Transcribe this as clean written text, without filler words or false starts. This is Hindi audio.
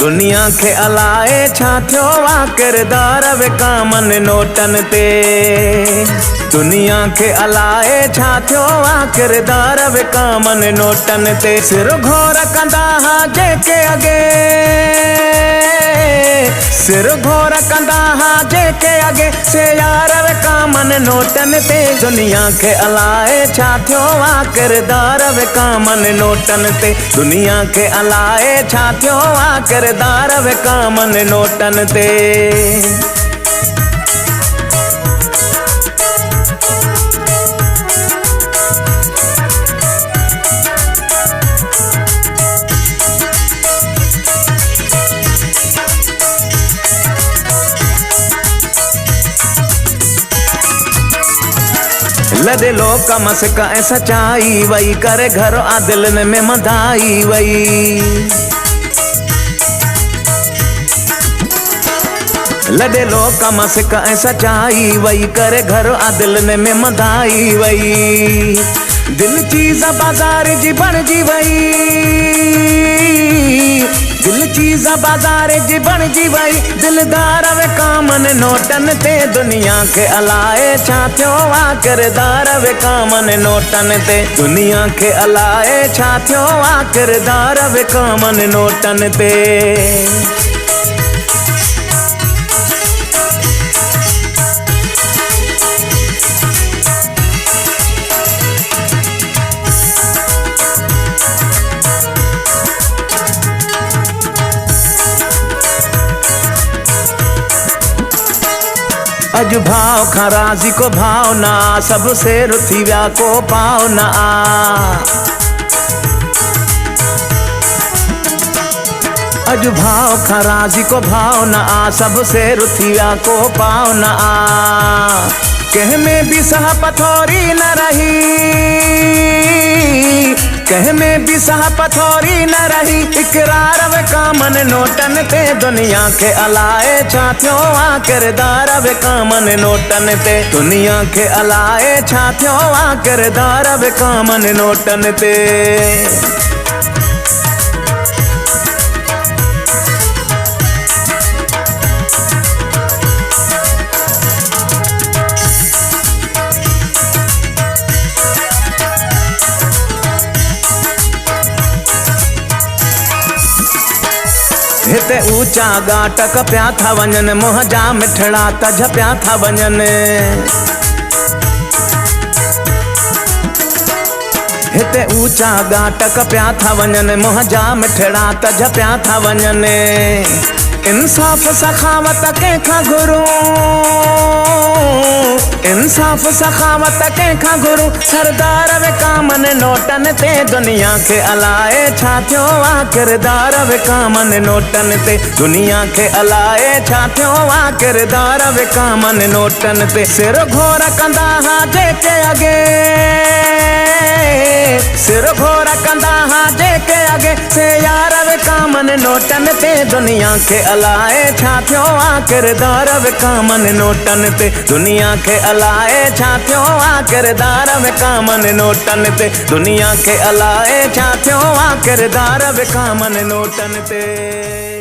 दुनिया खे अलाए छा थियो आ किरदार विकामन नोटन ते। दुनिया खे अलाए छा थियो आ किरदार विकामन नोटन ते। सिर घोर कंदा हा जेके अॻे, सिर घोर कंदा हा जेके अॻे से यार विकामन नोटन ते। दुनिया खे अलाए छा थियो आ किरदार विकामन नोटन ते। दुनिया खे अलाए छा थियो आ किरदार विकामन नोटन ते। लॾे लोक मस्क ऐं सचाई वई करे घर आदिलन में मधाई वई। लॾे लोक मस्क ऐं सचाई वई करे घर आदिलन में मधाई वई। दिल चीज़ बाज़ार जी बणजी वई, दिल चीज़ बाज़ार जी बणजी वई। दिलदार विकामन नोटन ते। दुनिया खे अलाए छा थियो आ किरदार विकामन नोटन ते। दुनिया खे अलाए छा थियो आ किरदार विकामन नोटन ते। अज भाव खां राज़ी को भाव ना, सब शेर थी विया को पाव ना। अज भाव खां राज़ी को भाव ना, सब शेर थी विया को पाव ना। कह में भी सह पथोरी न रही, कह में भी सह पथोरी न रही। इकरार विकामन नोटन ते। दुनिया खे अलाए छा थियो आ किरदार विकामन नोटन ते। दुनिया खे अलाए छा थियो आ किरदार विकामन नोटन ते। हिते ऊंचा गाटक पिया था वञन, मुंह जा मिठड़ा तज पिया था वञन। हिते ऊंचा गाटक पिया था वञन, मुंह जा मिठड़ा तज पिया था वञन। इंसाफ़ सखावत कंहिंखां घुरूं, इंसाफ़ सखावत कंहिंखां घुरूं। सरदार विकामन नोटन ते। दुनिया खे अलाए छा थियो आ किरदार विकामन नोटन ते। दुनिया खे अलाए छा थियो आ किरदार विकामन नोटन ते। सिर घोर कंदा हा जेके अॻे, सिर घोर कंदा हा जेके अॻे से यार विकामन नोटन ते। दुनिया खे अलाए छा थियो आ किरदार विकामन नोटन ते। दुनिया खे अलाए छा थियो आ किरदार विकामन नोटन ते। दुनिया खे अलाए छा थियो आ किरदार विकामन नोटन ते।